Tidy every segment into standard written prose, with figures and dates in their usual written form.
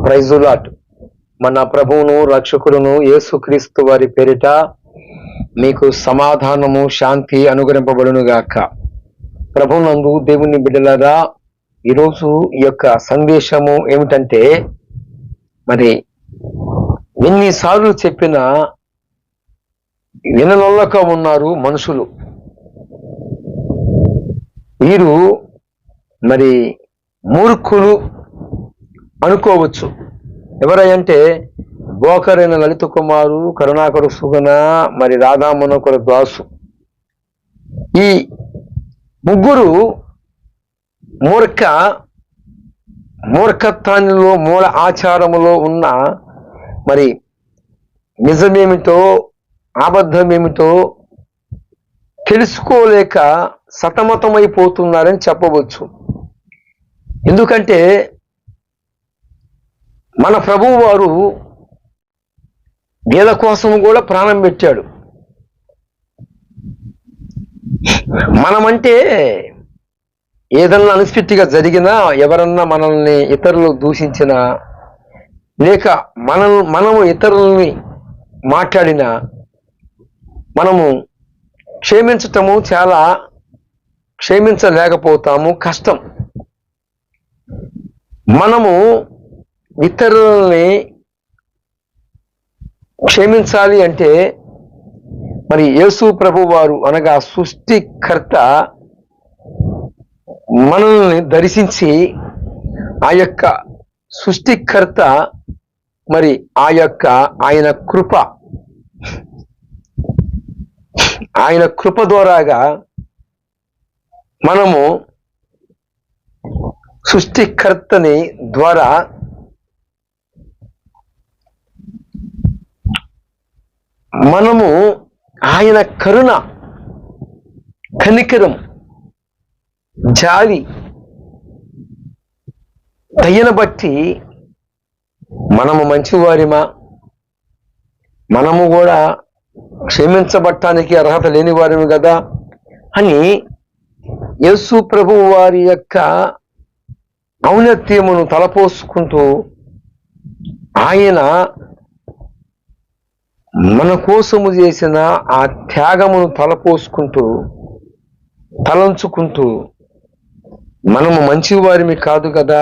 Praise the lord. మన ప్రభువును రక్షకుడును యేసుక్రీస్తు వారి పేరిట మీకు సమాధానము శాంతి అనుగ్రహింపబడును గాక. ప్రభువునందు దేవుని బిడ్డలారా, ఈరోజు ఈ యొక్క సందేశము ఏమిటంటే, మరి ఎన్నిసార్లు చెప్పినా విననొల్లక ఉన్నారు మనుషులు. వీరు మరి మూర్ఖులు అనుకోవచ్చు. ఎవరంటే బోకరైన లలిత కుమారు, కరుణాకర సుగన, మరి రాధా మనోహర దాసు. ఈ ముగ్గురు మూర్ఖత్వానిలో మూల ఆచారములో ఉన్న మరి నిజమేమిటో అబద్ధమేమిటో తెలుసుకోలేక సతమతమైపోతున్నారని చెప్పవచ్చు. ఎందుకంటే మన ప్రభువు వారు వీళ్ళ కోసం కూడా ప్రాణం పెట్టాడు. మనమంటే ఏదన్నా అనిశ్చితిగా జరిగినా, ఎవరన్నా మనల్ని ఇతరులు దూషించినా, లేక మనము ఇతరులని మాట్లాడినా మనము క్షమించలేకపోతాము. కష్టం. మనము ఇతరులని క్షమించాలి అంటే మరి యేసు ప్రభు వారు అనగా సృష్టికర్త మనల్ని దర్శించి ఆ యొక్క సృష్టికర్త మరి ఆయన కృప ద్వారాగా మనము సృష్టికర్తని ద్వారా మనము ఆయన కరుణ, కనికరం, జాలి, దయను బట్టి మనము మంచివారిమా, మనము కూడా క్షమించబట్టానికి అర్హత లేని వారిమి కదా అని యేసు ప్రభు వారి యొక్క ఔన్నత్యమును తలపోసుకుంటూ, ఆయన మన కోసము చేసిన ఆ త్యాగమును తలంచుకుంటూ మనము మంచివారిమి కాదు కదా,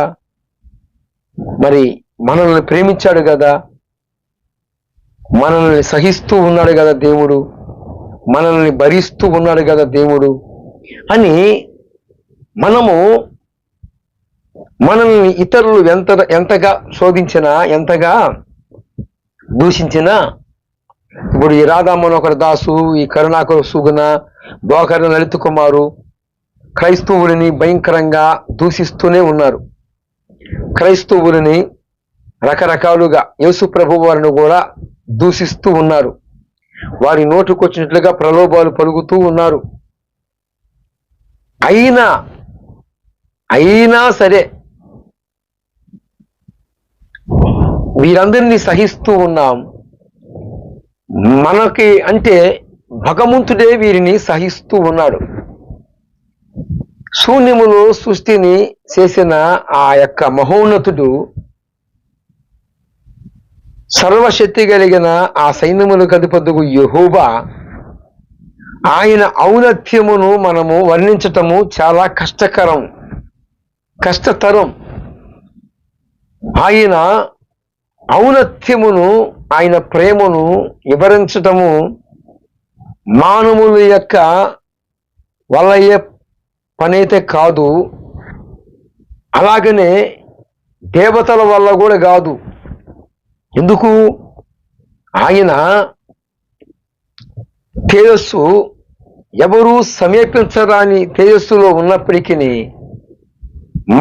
మరి మనల్ని ప్రేమించాడు కదా, మనల్ని సహిస్తూ ఉన్నాడు కదా దేవుడు, మనల్ని భరిస్తూ ఉన్నాడు కదా దేవుడు అని మనల్ని ఇతరులు ఎంతగా శోధించినా, ఎంతగా దూషించినా, ఇప్పుడు ఈ రాధా మనోహర దాసు, ఈ కరుణాకర సుగుణ, బోకర లలిత కుమారు క్రైస్తవులని భయంకరంగా దూషిస్తూనే ఉన్నారు. క్రైస్తవులని రకరకాలుగా యేసు ప్రభు వారిని కూడా దూషిస్తూ ఉన్నారు. వారి నోటుకొచ్చినట్లుగా ప్రలోభాలు పలుకుతూ ఉన్నారు. అయినా సరే వీరందరినీ సహిస్తూ ఉన్నాం. మనకి అంటే భగవంతుడే వీరిని సహిస్తూ ఉన్నాడు. శూన్యములో సృష్టిని చేసిన ఆ యొక్క మహోన్నతుడు, సర్వశక్తి కలిగిన ఆ సైన్యములకు అధిపతియగు యెహోవా, ఆయన ఔన్నత్యమును మనము వర్ణించటము చాలా కష్టతరం. ఆయన ఔన్నత్యమును, ఆయన ప్రేమను వివరించటము మానవుల యొక్క వల్లయ్యే పనైతే కాదు, అలాగనే దేవతల వల్ల కూడా కాదు. ఎందుకు? ఆయన తేజస్సు ఎవరూ సమీపించరాని తేజస్సులో ఉన్నప్పటికీ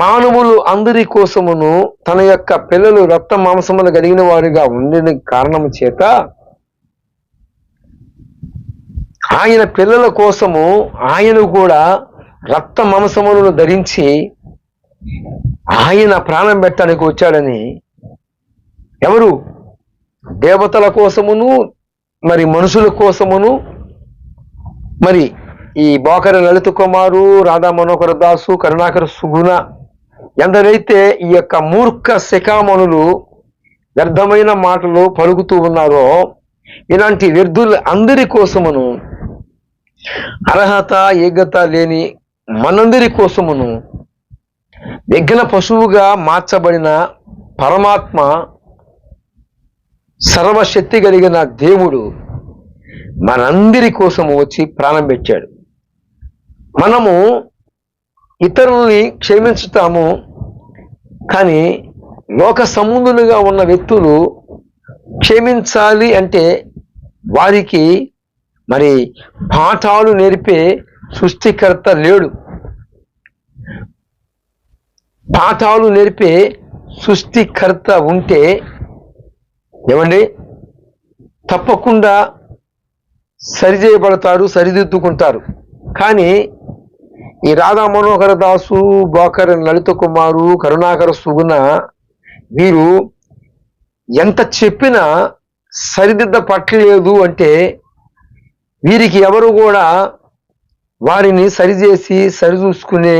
మానవులు అందరి కోసమును తన యొక్క పిల్లలు రక్త మాంసములు కలిగిన వారుగా ఉండిన కారణం చేత ఆయన పిల్లల కోసము ఆయన కూడా రక్త మాంసములను ధరించి ఆయన ప్రాణం పెట్టడానికి వచ్చాడని ఎవరు? దేవతల కోసమును, మరి మనుషుల కోసమును, మరి ఈ బోకర లలిత కుమారు, రాధా మనోహర దాసు, కరుణాకర సుగుణ ఎందరైతే ఈ యొక్క మూర్ఖ శిఖామణులు వ్యర్థమైన మాటలు పలుకుతూ ఉన్నారో, ఇలాంటి వ్యర్థుల అందరి కోసమును, అర్హత యోగ్యత లేని మనందరి కోసమును విఘ్న పశువుగా మార్చబడిన పరమాత్మ, సర్వశక్తి కలిగిన దేవుడు మనందరి కోసము వచ్చి ప్రాణం పెట్టాడు. మనము ఇతరుల్ని క్షమించుతాము, కానీ లోక సంబంధులుగా ఉన్న వ్యక్తులు క్షమించాలి అంటే వారికి మరి పాఠాలు నేర్పే సృష్టికర్త లేడు. పాఠాలు నేర్పే సృష్టికర్త ఉంటే ఏమండి తప్పకుండా సరిచేయబడతారు, సరిదిద్దుకుంటారు. కానీ ఈ రాధా మనోహర దాసు, బోకర్ లలిత కుమారు, కరుణాకర సుగుణ వీరు ఎంత చెప్పినా సరిదిద్దపట్టలేదు అంటే వీరికి ఎవరు కూడా వారిని సరిచేసి సరిచూసుకునే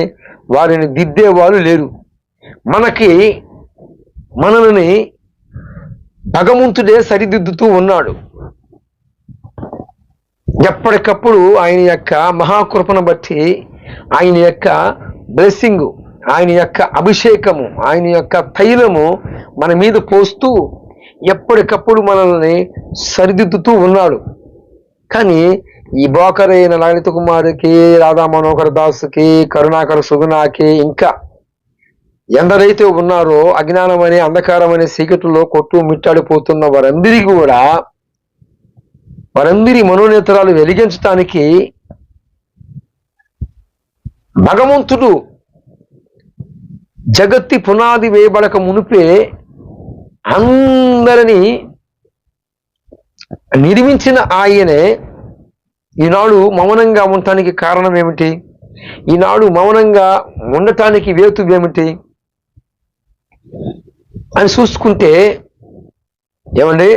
వారిని దిద్దేవాళ్ళు లేరు. మనల్ని భగవంతుడే సరిదిద్దుతూ ఉన్నాడు. ఎప్పటికప్పుడు ఆయన యొక్క మహాకృపను బట్టి, ఆయన యొక్క బ్లెస్సింగ్, ఆయన యొక్క అభిషేకము, ఆయన యొక్క తైలము మన మీద పోస్తూ ఎప్పటికప్పుడు మనల్ని సరిదిద్దుతూ ఉన్నాడు. కానీ ఈ బోకరైన లలిత కుమారికి, రాధా మనోహర్ దాసుకి, కరుణాకర సుగుణాకి, ఇంకా ఎందరైతే ఉన్నారో అజ్ఞానం అనే అంధకారం అనే చీకటిలో కొట్టు మిట్టాడిపోతున్న వారందరికీ కూడా, వారందరి మనోనేత్రాలు వెలిగించటానికి భగవంతుడు జగత్తి పునాది వేయబడక మునిపే అందరినీ నిర్మించిన ఆయనే ఈనాడు మౌనంగా ఉండటానికి కారణం ఏమిటి? ఈనాడు మౌనంగా ఉండటానికి వేతు ఏమిటి అని చూసుకుంటే ఏమండి,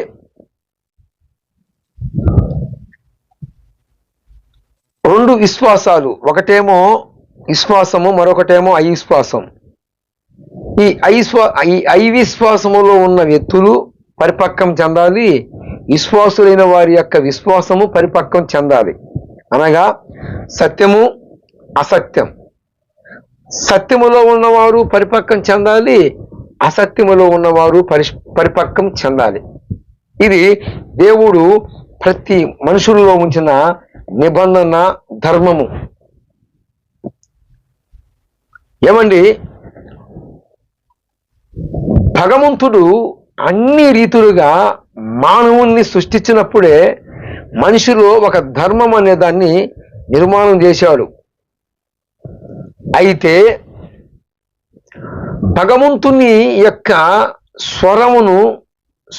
రెండు విశ్వాసాలు, ఒకటేమో విశ్వాసము, మరొకటేమో అవిశ్వాసం. ఈ అవిశ్వాసములో ఉన్న వ్యక్తులు పరిపక్వం చెందాలి, విశ్వాసులైన వారి యొక్క విశ్వాసము పరిపక్వం చెందాలి. అనగా సత్యము అసత్యం, సత్యములో ఉన్నవారు పరిపక్వం చెందాలి, అసత్యములో ఉన్నవారు పరిపక్వం చెందాలి. ఇది దేవుడు ప్రతి మనుషుల్లో ఉంచిన నిబంధన ధర్మము. ఏమండి, భగవంతుడు అన్ని రీతులుగా మానవుణ్ణి సృష్టించినప్పుడే మనిషిలో ఒక ధర్మం అనే దాన్ని నిర్మాణం చేశాడు. అయితే భగవంతుని యొక్క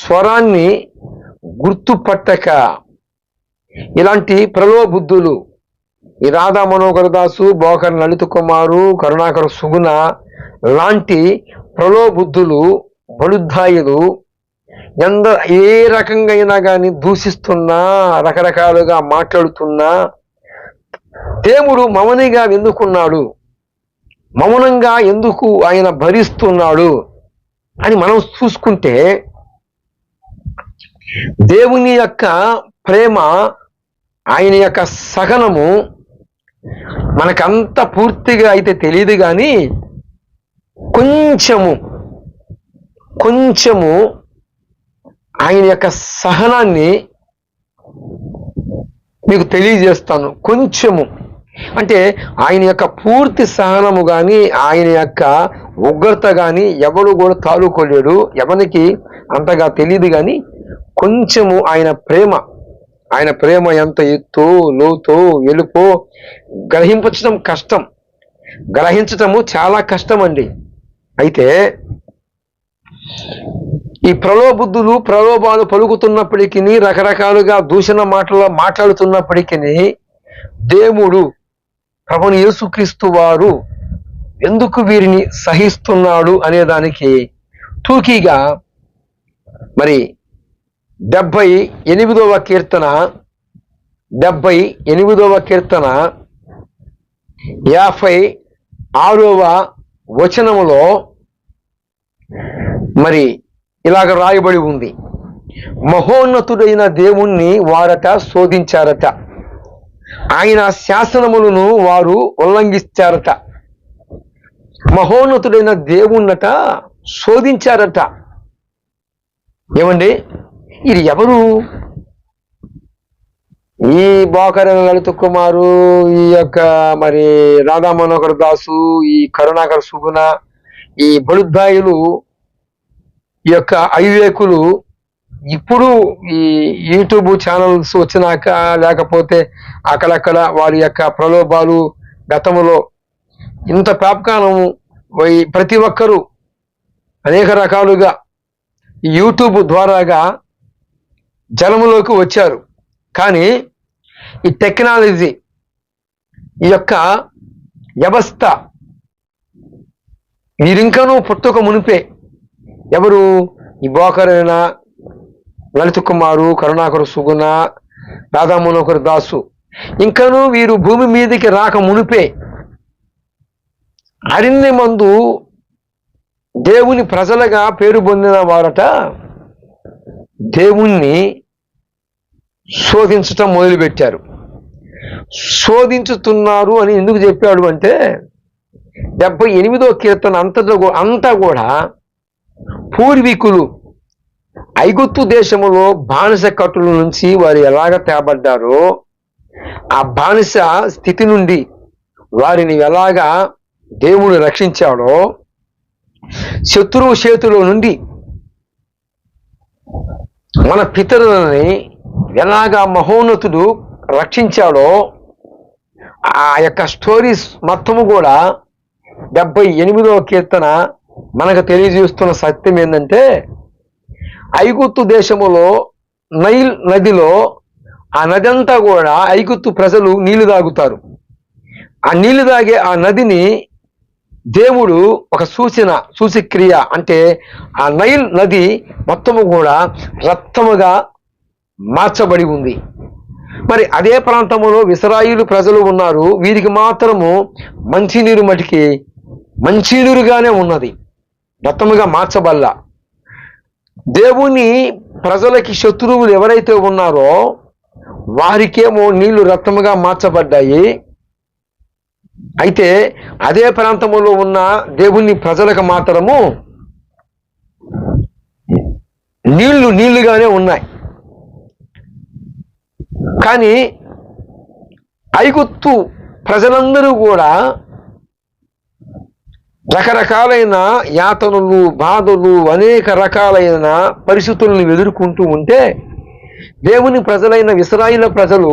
స్వరాన్ని గుర్తుపట్టక ఇలాంటి ప్రలోభబుద్ధులు, ఈ రాధా మనోహర దాసు, బోకర్ లలిత కుమారు, కరుణాకర సుగుణ లాంటి ప్రలోభబుద్ధులు, బలుద్ధాయులు ఏ రకంగా అయినా కానీ దూషిస్తున్నా, రకరకాలుగా మాట్లాడుతున్నా దేవుడు మౌనిగా ఎందుకున్నాడు, మౌనంగా ఎందుకు ఆయన భరిస్తున్నాడు అని మనం చూసుకుంటే, దేవుని యొక్క ప్రేమ, ఆయన యొక్క సహనము మనకంత పూర్తిగా అయితే తెలియదు, కానీ కొంచెము ఆయన యొక్క సహనాన్ని మీకు తెలియజేస్తాను. కొంచెము అంటే ఆయన యొక్క పూర్తి సహనము కానీ, ఆయన యొక్క ఉగ్రత కానీ ఎవడు కూడా తాలుకోలేడు, ఎవరికి అంతగా తెలియదు. కానీ కొంచెము ఆయన ప్రేమ ఎంత ఎత్తు, లోతో, వెలుపో గ్రహించడం కష్టం, గ్రహించటము చాలా కష్టం అండి. అయితే ఈ ప్రలోభాలు పలుకుతున్నప్పటికీ, రకరకాలుగా దూషణ మాట్లాడుతున్నప్పటికీ దేవుడు ప్రభుని యేసుక్రీస్తు వారు ఎందుకు వీరిని సహిస్తున్నాడు అనేదానికి తూకీగా మరి 78వ కీర్తన 56వ వచనములో మరి ఇలాగ రాయబడి ఉంది, మహోన్నతుడైన దేవుణ్ణి వారట శోధించారట, ఆయన శాసనములను వారు ఉల్లంఘించారట. మహోన్నతుడైన దేవుణ్ణట శోధించారట. ఏమండి, ఇది ఎవరు? ఈ బోకర లలిత కుమారు, ఈ యొక్క మరి రాధా మనోహర్ దాసు, ఈ కరుణాకర్ సుగుణ, ఈ బడుద్దాయులు, ఈ యొక్క అవివేకులు ఇప్పుడు ఈ యూట్యూబ్ ఛానల్స్ వచ్చినాక, లేకపోతే అక్కడక్కడ వారి యొక్క ప్రలోభాలు, గతములో ఇంత పాపకాలము ప్రతి ఒక్కరూ అనేక రకాలుగా యూట్యూబ్ ద్వారాగా జనములోకి వచ్చారు. కానీ ఈ టెక్నాలజీ, ఈ యొక్క వ్యవస్థ వీరింకనూ పుట్టుక మునిపే ఎవరు? ఈ బోకరైన లలిత కుమారు, కరుణాకర్ సుగుణ, రాధా మనోహర్ దాసు ఇంకనూ వీరు భూమి మీదకి రాక మునిపే అరణ్యమందు దేవుని ప్రజలుగా పేరు పొందిన వారట దేవుణ్ణి శోధించటం మొదలుపెట్టారు. శోధించుతున్నారు అని ఎందుకు చెప్పాడు అంటే 78వ కీర్తన అంతా కూడా పూర్వీకులు ఐగుప్తు దేశములో బానిస కట్టుల నుంచి వారు ఎలాగ తేబడ్డారో, ఆ బానిస స్థితి నుండి వారిని ఎలాగా దేవుడు రక్షించాడో, శత్రువు చేతిలో నుండి మన పితరులని ఎలాగా మహోన్నతుడు రక్షించాడో, ఆ యొక్క స్టోరీస్ మొత్తము కూడా 78వ కీర్తన మనకు తెలియజేస్తున్న సత్యం ఏంటంటే, ఐగుప్తు దేశములో నైల్ నదిలో, ఆ నది అంతా కూడా ఐగుప్తు ప్రజలు నీళ్లు తాగుతారు. ఆ నీళ్లు తాగే ఆ నదిని దేవుడు ఒక సూచక్రియ అంటే ఆ నైల్ నది మొత్తము కూడా రక్తముగా మార్చబడి ఉంది. మరి అదే ప్రాంతంలో ఇశ్రాయేలు ప్రజలు ఉన్నారు. వీరికి మాత్రము మంచినీరు మటికి మంచినీరుగానే ఉన్నది, రక్తముగా మార్చబల్లా. దేవుని ప్రజలకి శత్రువులు ఎవరైతే ఉన్నారో వారికేమో నీళ్లు రక్తముగా మార్చబడ్డాయి. అయితే అదే ప్రాంతంలో ఉన్న దేవుని ప్రజలకు మాత్రము నీళ్లుగానే ఉన్నాయి. కానీ ఐగుప్తు ప్రజలందరూ కూడా రకరకాలైన యాతనలు, బాధలు, అనేక రకాలైన పరిస్థితులను ఎదుర్కొంటూ ఉంటే దేవుని ప్రజలైన ఇశ్రాయేలు ప్రజలు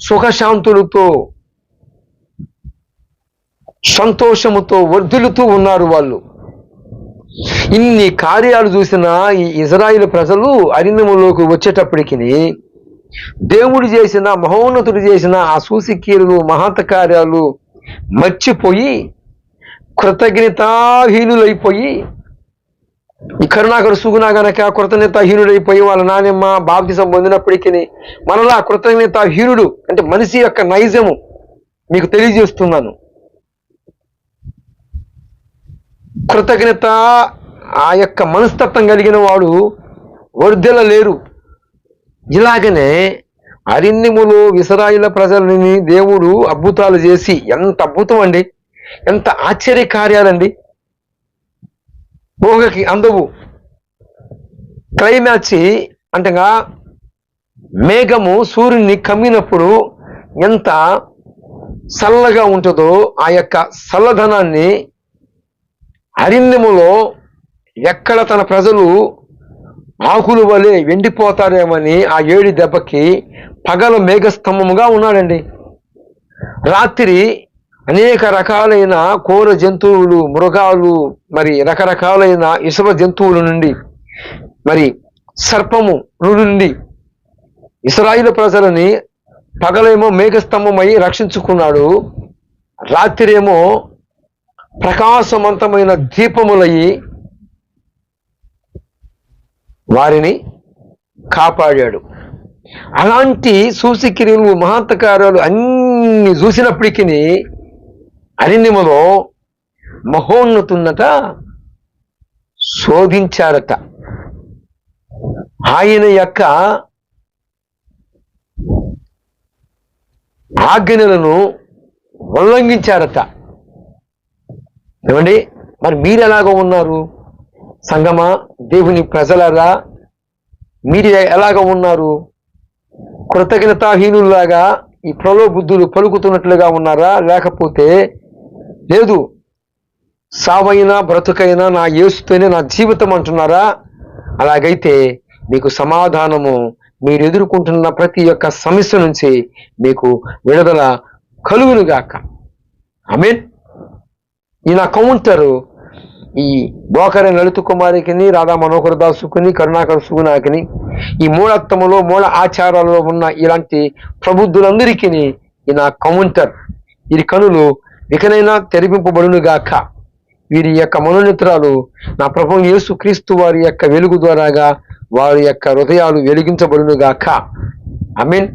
సుఖశాంతులతో, సంతోషముతో వర్ధిల్లుతూ ఉన్నారు. వాళ్ళు ఇన్ని కార్యాలు చూసిన ఈ ఇశ్రాయేలు ప్రజలు అరణ్యములోకి వచ్చేటప్పటికి దేవుడు చేసిన, మహోన్నతుడు చేసిన ఆ సూచక్రియలు, మహత్ కార్యాలు మర్చిపోయి కృతజ్ఞతాహీనులైపోయి, ఈ కరుణాకర్ సుగుణ గనక కృతజ్ఞతాహీనుడైపోయి వాళ్ళ నాన్నమ్మ బాప్తిసం పొందినప్పటికీ మనలా కృతజ్ఞతాహీనుడు అంటే మనిషి యొక్క నైజము మీకు తెలియజేస్తున్నాను. కృతజ్ఞత ఆ యొక్క మనస్తత్వం కలిగిన వాడు వర్ధిల్లలేరు. ఇలాగనే అరణ్యములో ఇశ్రాయేలు ప్రజలని దేవుడు అద్భుతాలు చేసి, ఎంత అద్భుతం అండి, ఎంత ఆశ్చర్య కార్యాలండి, ఊహకి అందవు. క్లైమాక్స్ అంటగా మేఘము సూర్యుని కమ్మినప్పుడు ఎంత చల్లగా ఉంటుందో, ఆ యొక్క చల్లదనాన్ని అరణ్యములో ఎక్కడ తన ప్రజలు ఆకులు వలె ఎండిపోతారేమని ఆ 7 దెబ్బకి పగల మేఘస్తంభముగా ఉన్నాడండి. రాత్రి అనేక రకాలైన క్రూర జంతువులు, మృగాలు, మరి రకరకాలైన ఇసువ జంతువుల నుండి, మరి సర్పము నుండి ఇశ్రాయేలు ప్రజలని పగలేమో మేఘస్తంభమై రక్షించుకున్నాడు, రాత్రేమో ప్రకాశవంతమైన దీపములయ్యి వారిని కాపాడాడు. అలాంటి సూచక్రియలు, మహత్కార్యాలు అన్ని చూసినప్పటికీ అరణ్యములో మహోన్నతున్నట శోధించారట. ఆయన యొక్క ఆజ్ఞలను ఉల్లంఘించారట. ఏమండి, మరి మీరు ఎలాగ ఉన్నారు? సంగమా, దేవుని ప్రజలరా, మీరు ఎలాగ ఉన్నారు? కృతజ్ఞతాహీనులాగా ఈ ప్రలోభుద్ధులు పలుకుతున్నట్లుగా ఉన్నారా? లేకపోతే లేదు, సావైనా బ్రతుకైనా నా యేసుతోనే నా జీవితం అంటున్నారా? అలాగైతే మీకు సమాధానము, మీరు ఎదుర్కొంటున్న ప్రతి ఒక్క సమస్య నుంచి మీకు విడుదల కలుగునుగాక. ఆమేన్. ఈయన కౌంటరు ఈ బోకర లలిత కుమారికి, రాధా మనోహర దాసుకుని, కరుణాకర సుగుణాకిని, ఈ మూఢత్వములో మూఢ ఆచారాలలో ఉన్న ఇలాంటి ప్రబుద్ధులందరికీ ఈయన కౌంటర్. వీరి కనులు ఇకనైనా తెరిపింపబడునుగాక. వీరి యొక్క మనోనేత్రాలు నా ప్రభువు యేసు క్రీస్తు వారి యొక్క వెలుగు ద్వారాగా వారి యొక్క హృదయాలు వెలిగించబడునుగాక. ఆమేన్.